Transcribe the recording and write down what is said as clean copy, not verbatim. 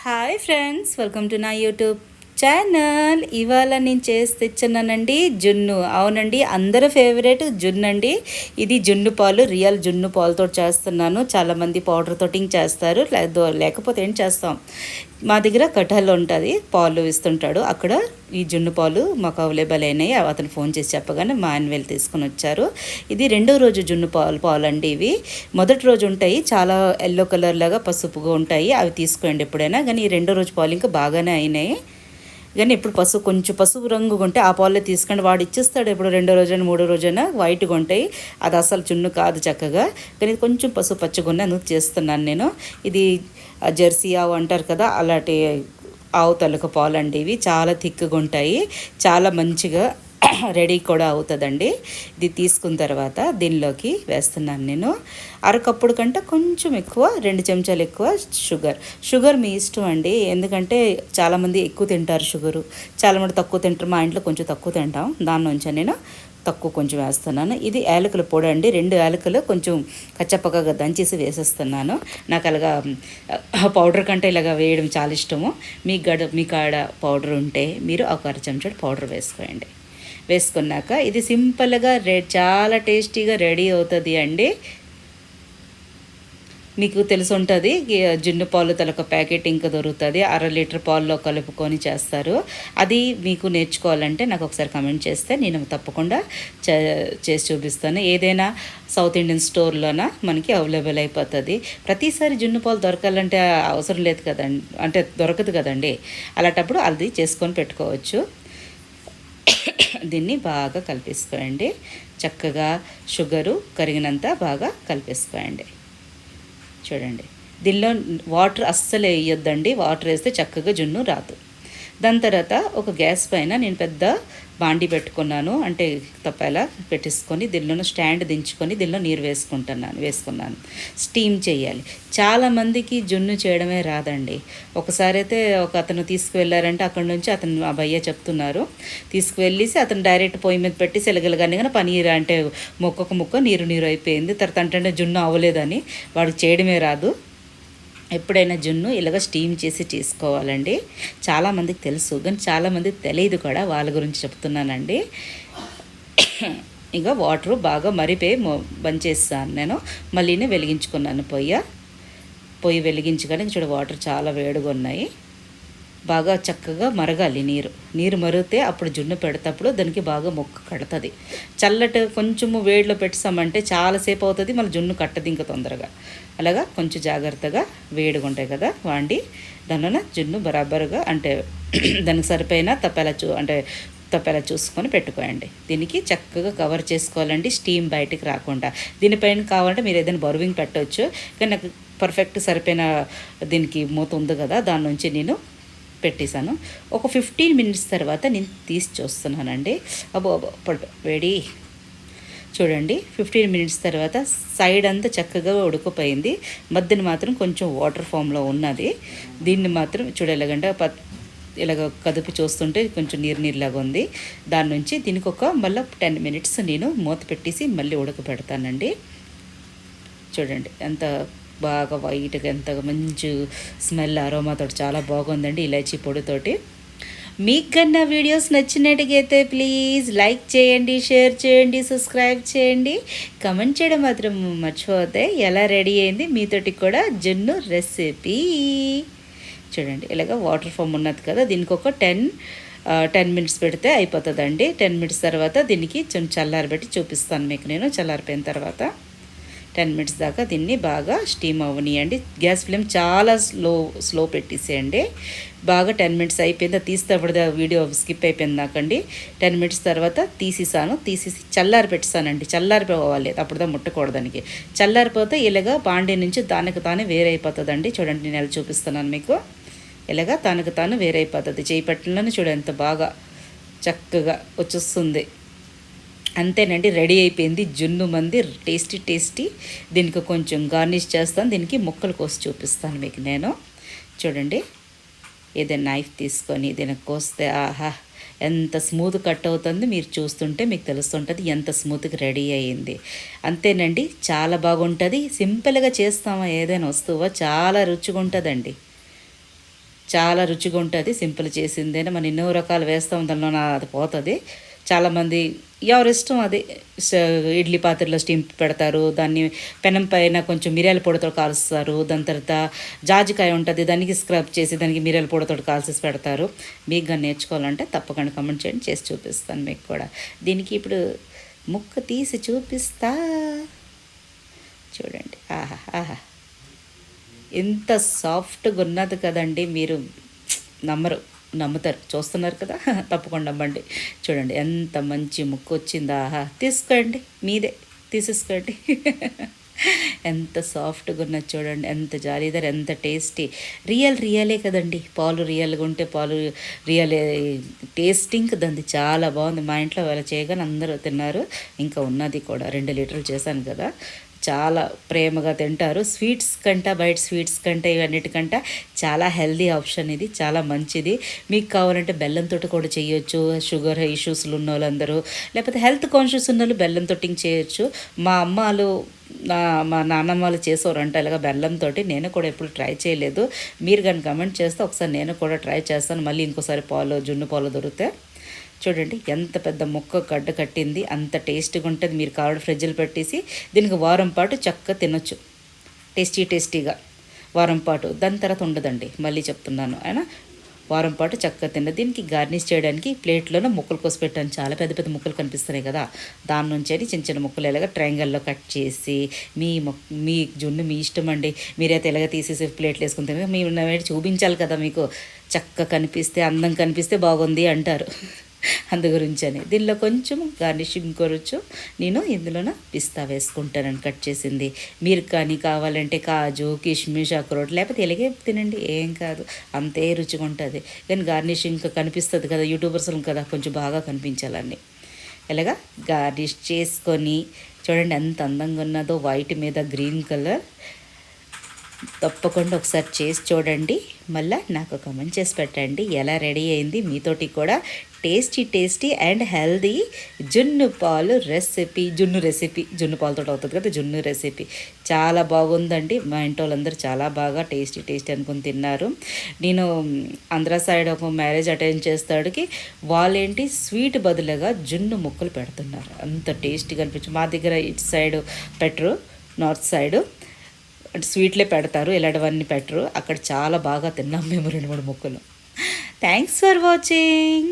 Hi friends, welcome to నా YouTube channel. ఇవాళ నేను చేసి తెచ్చున్నానండి జున్ను. అవునండి, అందరి ఫేవరెట్ జున్ను అండి. ఇది జున్ను పాలు, రియల్ జున్ను పాలతో చేస్తున్నాను. చాలామంది పౌడర్ తోటి చేస్తారు, లేకపోతే ఏం చేస్తాం. మా దగ్గర కఠాల్లో ఉంటుంది, పాలు ఇస్తుంటాడు. అక్కడ ఈ జున్ను పాలు మాకు అవైలబుల్ అయినాయి. అతను ఫోన్ చేసి చెప్పగానే మా ఆయన వెళ్ళి తీసుకుని వచ్చారు. ఇది రెండో రోజు జున్ను పాలు అండి. ఇవి మొదటి రోజు ఉంటాయి, చాలా ఎల్లో కలర్ లాగా పసుపుగా ఉంటాయి. అవి తీసుకోండి ఎప్పుడైనా. కానీ ఈ రెండో రోజు పాలు ఇంకా బాగానే అయినాయి. కానీ ఇప్పుడు కొంచెం పసుపు రంగుగా ఉంటే ఆ పాలే తీసుకొని వాడు ఇచ్చేస్తాడు. ఎప్పుడు రెండో రోజైనా మూడో రోజైనా వైట్గా ఉంటాయి. అది అసలు చున్ను కాదు చక్కగా. కానీ కొంచెం పసుపు పచ్చగా అందుకు చేస్తున్నాను నేను. ఇది జెర్సీ ఆవు అంటారు కదా, అలాంటి ఆవు తలక పాలు అండి. ఇవి చాలా థిక్గా ఉంటాయి, చాలా మంచిగా రెడీ కూడా అవుతుందండి. ఇది తీసుకున్న తర్వాత దీనిలోకి వేస్తున్నాను నేను. అరకప్పుడు కంటే కొంచెం ఎక్కువ, 2 చెంచాలు ఎక్కువ షుగర్ మీ ఇష్టం అండి. ఎందుకంటే చాలామంది ఎక్కువ తింటారు షుగరు, చాలామంది తక్కువ తింటారు. మా ఇంట్లో కొంచెం తక్కువ తింటాం, దాని నుంచి నేను తక్కువ కొంచెం వేస్తున్నాను. ఇది యాలకుల పొడి అండి. 2 యాలకులు కొంచెం కచ్చపక్కగా దంచేసి వేసేస్తున్నాను. నాకు అలాగా పౌడర్ కంటే ఇలాగా వేయడం చాలా ఇష్టము. మీ కాడ పౌడర్ ఉంటే మీరు ఒక 1 చెంచాడు పౌడర్ వేసుకోండి. వేసుకున్నాక ఇది సింపుల్గా చాలా టేస్టీగా రెడీ అవుతుంది అండి. మీకు తెలిసి ఉంటుంది, జున్ను పాలు తలక ప్యాకెట్ ఇంకా దొరుకుతుంది, 1/2 లీటర్ పాల్లో కలుపుకొని చేస్తారు. అది మీకు నేర్చుకోవాలంటే నాకు ఒకసారి కమెంట్ చేస్తే నేను తప్పకుండా చేసి చూపిస్తాను. ఏదైనా సౌత్ ఇండియన్ స్టోర్లోన మనకి అవైలబుల్ అయిపోతుంది. ప్రతిసారి జున్ను పాలు దొరకాలంటే అవసరం లేదు కదండి, అంటే దొరకదు కదండి. అలాంటప్పుడు అది చేసుకొని పెట్టుకోవచ్చు. దీన్ని బాగా కలిపేసుకోండి. చక్కగా షుగరు కరిగినంత బాగా కలిపేసుకోండి. చూడండి, దీనిలో వాటర్ అస్సలు వేయొద్దండి. వాటర్ వేస్తే చక్కగా జున్ను రాదు. దాని తర్వాత ఒక గ్యాస్ పైన నేను పెద్ద బాండి పెట్టుకున్నాను, అంటే తప్పేలా పెట్టేసుకొని దీనిలో స్టాండ్ దించుకొని దీనిలో నీరు వేసుకున్నాను. స్టీమ్ చేయాలి. చాలామందికి జున్ను చేయడమే రాదండి. ఒకసారి అయితే ఒక అతను తీసుకువెళ్ళారంటే అక్కడ నుంచి అతను ఆ భయ్య చెప్తున్నారు, తీసుకువెళ్ళేసి అతను డైరెక్ట్ పొయ్యి మీద పెట్టి సెలగలగానే కానీ పనీరు అంటే మొక్కకు ముక్క నీరు అయిపోయింది. తర్వాత అంటే జున్ను అవ్వలేదని వాడికి చేయడమే రాదు. ఎప్పుడైనా జున్ను ఇలాగ స్టీమ్ చేసి చేసుకోవాలండి. చాలామందికి తెలుసు, కానీ చాలామందికి తెలియదు కూడా. వాళ్ళ గురించి చెప్తున్నానండి. ఇంకా వాటరు బాగా మరిపోయి బంద్ చేస్తాను నేను. మళ్ళీనే వెలిగించుకున్నాను పొయ్యి వెలిగించగానే చూడ వాటర్ చాలా వేడిగా ఉన్నాయి. బాగా చక్కగా మరగాలి నీరు మరిగితే అప్పుడు జున్ను పెడతప్పుడు దానికి బాగా మొక్క కడుతుంది. చల్లటి కొంచెము వేడిలో పెట్టామంటే చాలాసేపు అవుతుంది, మళ్ళీ జున్ను కట్టదు ఇంకా తొందరగా. అలాగా కొంచెం జాగ్రత్తగా వేడిగా ఉంటాయి కదా వాండి, దానిలో జున్ను బరాబరుగా అంటే దానికి సరిపోయిన తప్పేలా చూసుకొని పెట్టుకోండి. దీనికి చక్కగా కవర్ చేసుకోవాలండి, స్టీమ్ బయటికి రాకుండా. దీనిపైన కావాలంటే మీరు ఏదైనా బరువింగ్ పెట్టవచ్చు, కానీ నాకు పర్ఫెక్ట్ సరిపోయిన దీనికి మూత ఉంది కదా, దాని నుంచి నేను పెట్టేశాను. ఒక 15 మినిట్స్ తర్వాత నేను తీసి చూస్తున్నానండి. అబ్బో వేడి. చూడండి, 15 మినిట్స్ తర్వాత సైడ్ అంతా చక్కగా ఉడికిపోయింది. మధ్యన మాత్రం కొంచెం వాటర్ ఫామ్లో ఉన్నది. దీన్ని మాత్రం చూడలేకంటే ఇలాగ కదిపి చూస్తుంటే కొంచెం నీరులాగా ఉంది. దాని నుంచి దీనికి మళ్ళీ 10 మినిట్స్ నేను మూత పెట్టేసి మళ్ళీ ఉడకపెడతానండి. చూడండి ఎంత బాగా వైట్గా, ఎంత మంచి స్మెల్ అరోమాతో చాలా బాగుందండి ఇలాచీ పొడితోటి. మీకు కన్నా వీడియోస్ నచ్చినట్టుగైతే ప్లీజ్ లైక్ చేయండి, షేర్ చేయండి, సబ్స్క్రైబ్ చేయండి, కమెంట్ చేయడం మాత్రం మర్చిపోతే. ఎలా రెడీ అయింది మీతోటి కూడా జున్ను రెసిపీ. చూడండి, ఇలాగ వాటర్ ఫామ్ ఉన్నది కదా, దీనికి ఒక 10 మినిట్స్ పెడితే అయిపోతుందండి. 10 మినిట్స్ తర్వాత దీనికి కొంచెం చల్లారబెట్టి చూపిస్తాను మీకు నేను. చల్లారిపోయిన తర్వాత 10 మినిట్స్ దాకా దీన్ని బాగా స్టీమ్ అవ్వనియండి. గ్యాస్ ఫ్లేమ్ చాలా స్లో పెట్టేసేయండి. బాగా 10 మినిట్స్ అయిపోయింది. తీస్తే అప్పుడు వీడియో స్కిప్ అయిపోయింది నాకండి. 10 మినిట్స్ తర్వాత తీసేసి చల్లారిపెట్టానండి. చల్లారిపోవాలి, అప్పుడుదా ముట్టకూడదానికి. చల్లారిపోతే ఇలాగా బాండీ నుంచి దానికి తానే వేరైపోతుందండి. చూడండి, నేను ఎలా చూపిస్తున్నాను మీకు. ఇలాగా దానికి తాను వేరైపోతుంది. చేయి పట్టడంలోనే చూడండి ఎంత బాగా చక్కగా వచ్చేస్తుంది. అంతేనండి, రెడీ అయిపోయింది జున్ను మంది టేస్టీ. దీనికి కొంచెం గార్నిష్ చేస్తాను. దీనికి ముక్కలు కోసి చూపిస్తాను మీకు నేను. చూడండి, ఏదైనా నైఫ్ తీసుకొని దీనికి కోస్తే ఆహా ఎంత స్మూత్ కట్ అవుతుంది. మీరు చూస్తుంటే మీకు తెలుస్తుంటుంది ఎంత స్మూత్గా రెడీ అయ్యింది. అంతేనండి, చాలా బాగుంటుంది. సింపుల్గా చేస్తామా ఏదైనా వస్తువు చాలా రుచిగా ఉంటుందండి. చాలా రుచిగా ఉంటుంది. సింపుల్ చేసిందేనే మనం ఎన్నో రకాలు వేస్తాం దానిలో అది పోతుంది. చాలామంది ఎవరిష్టం అది ఇడ్లీ పాత్రలో స్టీమ్ పెడతారు, దాన్ని పెనం పైన కొంచెం మిరియాల పొడితో కాలుస్తారు, దాని తర్వాత జాజికాయ ఉంటుంది దానికి స్క్రబ్ చేసి దానికి మిరియాల పొడితో కాల్చేసి పెడతారు. మీకు కానీ నేర్చుకోవాలంటే తప్పకుండా కమెంట్ చేయండి, చేసి చూపిస్తాను మీకు కూడా. దీనికి ఇప్పుడు ముక్క తీసి చూపిస్తా, చూడండి. ఆహా ఆహా, ఎంత సాఫ్ట్గా ఉన్నది కదండి, మీరు నమ్ముతారు, చూస్తున్నారు కదా. తప్పకుండా నమ్మండి. చూడండి ఎంత మంచి ముక్కు వచ్చిందా. ఆహా, తీసుకోండి, మీదే తీసేసుకోండి. ఎంత సాఫ్ట్గా ఉన్నది చూడండి, ఎంత జాలీదార్, ఎంత టేస్టీ. రియలే కదండి, పాలు రియల్గా ఉంటే పాలు రియలే టేస్టింగ్ దాన్ని చాలా బాగుంది. మా ఇంట్లో వాళ్ళు చేయగానే అందరూ తిన్నారు, ఇంకా ఉన్నది కూడా. 2 లీటర్లు చేశాను కదా, చాలా ప్రేమగా తింటారు. స్వీట్స్ కంటే బయట స్వీట్స్ కంటే ఇవన్నిటికంటే చాలా హెల్దీ ఆప్షన్ ఇది, చాలా మంచిది. మీకు కావాలంటే బెల్లంతో కూడా చేయొచ్చు. షుగర్ ఇష్యూస్లు ఉన్న వాళ్ళందరూ, లేకపోతే హెల్త్ కాన్షియస్ ఉన్న వాళ్ళు బెల్లంతో చేయొచ్చు. మా అమ్మాలు మా నాన్నమ్మ వాళ్ళు చేసేవారంట ఇలాగ బెల్లంతో. నేను కూడా ఎప్పుడు ట్రై చేయలేదు. మీరు కానీ కమెంట్ చేస్తే ఒకసారి నేను కూడా ట్రై చేస్తాను. మళ్ళీ ఇంకోసారి జున్ను పాలు దొరికితే. చూడండి ఎంత పెద్ద ముక్క గడ్డ కట్టింది, అంత టేస్టీగా ఉంటుంది. మీరు కావాలి ఫ్రిడ్జ్లో పెట్టేసి దీనికి వారం పాటు చక్కగా తినొచ్చు, టేస్టీగా వారం పాటు. దాని తర్వాత ఉండదండి, మళ్ళీ చెప్తున్నాను. అయినా వారం పాటు చక్కగా తిన్న. దీనికి గార్నిష్ చేయడానికి ప్లేట్లోనే ముక్కలు కోసి పెట్టాను. చాలా పెద్ద పెద్ద ముక్కలు కనిపిస్తున్నాయి కదా, దాని నుంచి చిన్న చిన్న ముక్కలు ఇలాగ ట్రయాంగల్లో కట్ చేసి, మీ జున్ను మీ ఇష్టం అండి, మీరైతే ఇలాగ తీసేసి ప్లేట్లు వేసుకుని తిన. మీరు చూపించాలి కదా, మీకు చక్కగా కనిపిస్తే, అందం కనిపిస్తే బాగుంది అంటారు. అందు గురించి అని దీనిలో కొంచెం గార్నిషింగ్ కొరచు నేను ఇందులోన పిస్తా వేసుకుంటానని కట్ చేసింది. మీరు కానీ కావాలంటే కాజు, కిష్మిష్, అక్రోట్ లేకపోతే ఇలాగే తినండి, ఏం కాదు, అంతే రుచిగా ఉంటుంది. కానీ గార్నిషింగ్ కనిపిస్తుంది కదా, యూట్యూబర్స్ కదా, కొంచెం బాగా కనిపించాలని ఇలాగా గార్నిష్ చేసుకొని. చూడండి ఎంత అందంగా ఉన్నదో, వైట్ మీద గ్రీన్ కలర్. తప్పకుండా ఒకసారి చేసి చూడండి, మళ్ళీ నాకు కమెంట్ చేసి పెట్టండి ఎలా రెడీ అయింది. మీతోటి కూడా టేస్టీ అండ్ హెల్దీ జున్ను రెసిపీ, జున్ను పాలతో అవుతుంది కదా, జున్ను రెసిపీ చాలా బాగుందండి. మా ఇంట్లో వాళ్ళందరూ చాలా బాగా టేస్టీ అనుకుని తిన్నారు. నేను ఆంధ్ర సైడ్ ఒక మ్యారేజ్ అటెండ్ చేస్తాడికి వాళ్ళేంటి స్వీట్ బదులుగా జున్ను ముక్కలు పెడుతున్నారు, అంత టేస్టీగా అనిపించింది. మా దగ్గర ఇటు సైడ్ పెట్టరు, నార్త్ సైడ్ అంటే స్వీట్లే పెడతారు, ఇలాంటివన్నీ పెట్టరు. అక్కడ చాలా బాగా తిన్నాం మేము 2-3 ముక్కలు. Thanks for watching.